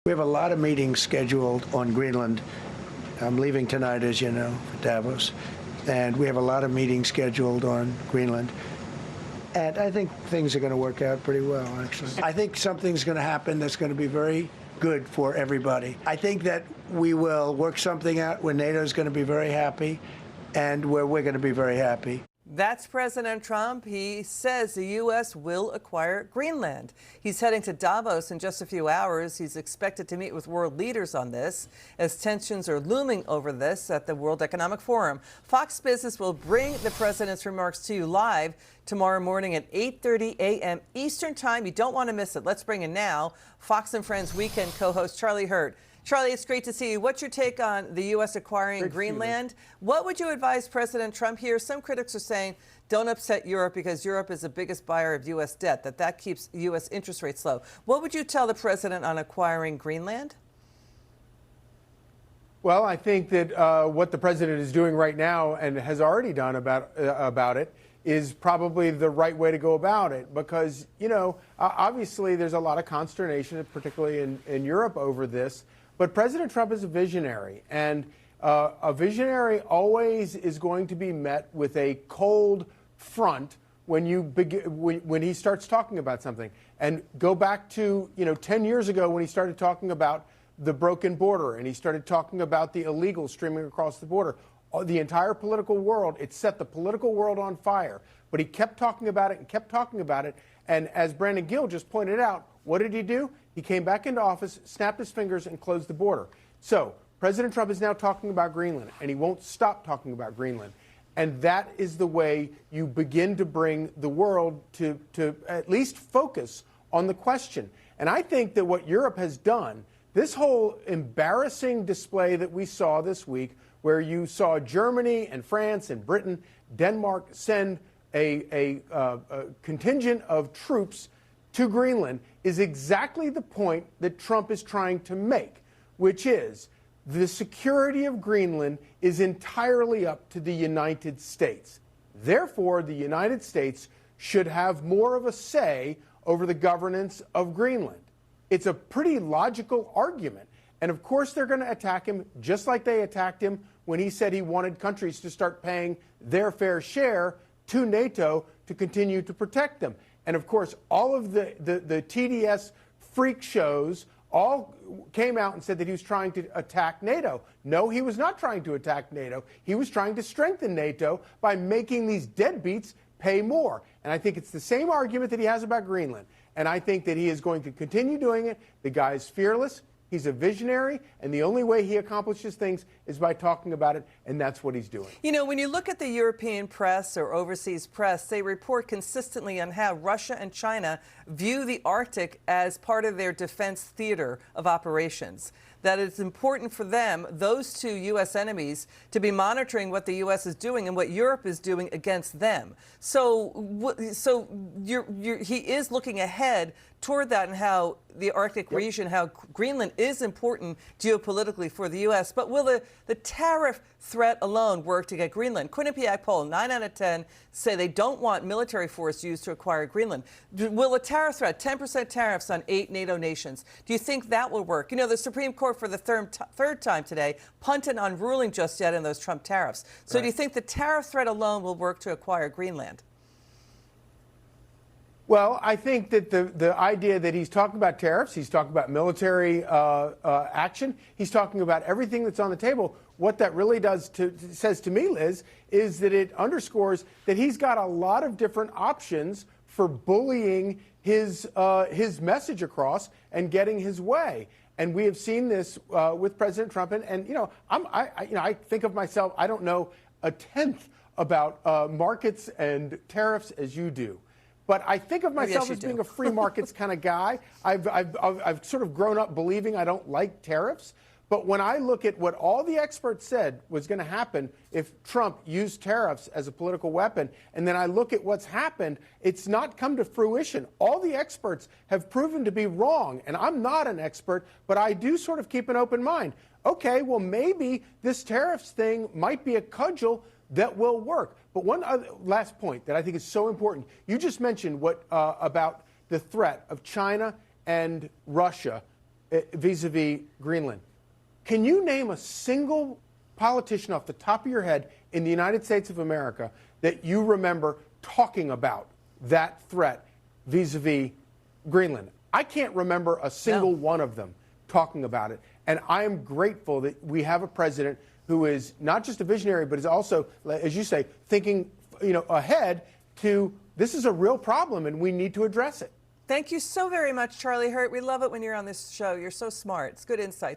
We have a lot of meetings scheduled on Greenland. I'm leaving tonight, as you know, for Davos. And we have a lot of meetings scheduled on Greenland. And I think things are going to work out pretty well, actually. I think something's going to happen that's going to be very good for everybody. I think that we will work something out where NATO is going to be very happy and where we're going to be very happy. That's President Trump. He says the U.S. will acquire Greenland. He's heading to Davos in just a few hours. He's expected to meet with world leaders on this as tensions are looming over this at the World Economic Forum. Fox Business will bring the president's remarks to you live tomorrow morning at 8:30 a.m. Eastern Time. You don't want to miss it. Let's bring in now Fox and Friends Weekend co-host Charlie Hurt. Charlie, it's great to see you. What's your take on the U.S. acquiring Greenland? What would you advise President Trump here? Some critics are saying don't upset Europe because Europe is the biggest buyer of U.S. debt, that keeps U.S. interest rates low. What would you tell the president on acquiring Greenland? Well, I think that what the president is doing right now and has already done about it is probably the right way to go about it because, you know, obviously there's a lot of consternation, particularly in Europe over this. But President Trump is a visionary, and a visionary always is going to be met with a cold front when he starts talking about something. And go back to 10 years ago when he started talking about the broken border and he started talking about the illegals streaming across the border. The entire political world, it set the political world on fire. But he kept talking about it and kept talking about it. And as Brandon Gill just pointed out, what did he do? He came back into office, snapped his fingers, and closed the border. So President Trump is now talking about Greenland, and he won't stop talking about Greenland. And that is the way you begin to bring the world to at least focus on the question. And I think that what Europe has done, this whole embarrassing display that we saw this week, where you saw Germany and France and Britain, Denmark send a contingent of troops to Greenland, is exactly the point that Trump is trying to make, which is the security of Greenland is entirely up to the United States. Therefore, the United States should have more of a say over the governance of Greenland. It's a pretty logical argument. And of course, they're going to attack him just like they attacked him when he said he wanted countries to start paying their fair share to NATO to continue to protect them. And of course, all of the TDS freak shows all came out and said that he was trying to attack NATO. No, he was not trying to attack NATO. He was trying to strengthen NATO by making these deadbeats pay more. And I think it's the same argument that he has about Greenland. And I think that he is going to continue doing it. The guy is fearless. He's a visionary, and the only way he accomplishes things is by talking about it, and that's what he's doing. You know, when you look at the European press or overseas press, they report consistently on how Russia and China view the Arctic as part of their defense theater of operations. That it's important for them, those two U.S. enemies, to be monitoring what the U.S. is doing and what Europe is doing against them. So he is looking ahead toward that and how the Arctic region, how Greenland is important geopolitically for the U.S. But will the tariff threat alone work to get Greenland? Quinnipiac poll, 9 out of 10 say they don't want military force used to acquire Greenland. Will a tariff threat, 10% tariffs on 8 NATO nations, do you think that will work? You know, the Supreme Court for the third time today punted on ruling just yet in those Trump tariffs. So do you think the tariff threat alone will work to acquire Greenland? Well, I think that the idea that he's talking about tariffs, he's talking about military action, he's talking about everything that's on the table. What that really says to me, Liz, is that it underscores that he's got a lot of different options for bullying his message across and getting his way. And we have seen this with President Trump. And I think of myself, I don't know a tenth about markets and tariffs as you do. But I think of myself as being a free markets kind of guy. I've sort of grown up believing I don't like tariffs. But when I look at what all the experts said was going to happen if Trump used tariffs as a political weapon, and then I look at what's happened, it's not come to fruition. All the experts have proven to be wrong. And I'm not an expert, but I do sort of keep an open mind. Okay, well, maybe this tariffs thing might be a cudgel that will work. But one other last point that I think is so important. You just mentioned what about the threat of China and Russia vis-a-vis Greenland. Can you name a single politician off the top of your head in the United States of America that you remember talking about that threat vis-a-vis Greenland? I can't remember a single one of them talking about it. And I am grateful that we have a president who is not just a visionary, but is also, as you say, thinking, ahead to this is a real problem and we need to address it. Thank you so very much, Charlie Hurt. We love it when you're on this show. You're so smart. It's good insights.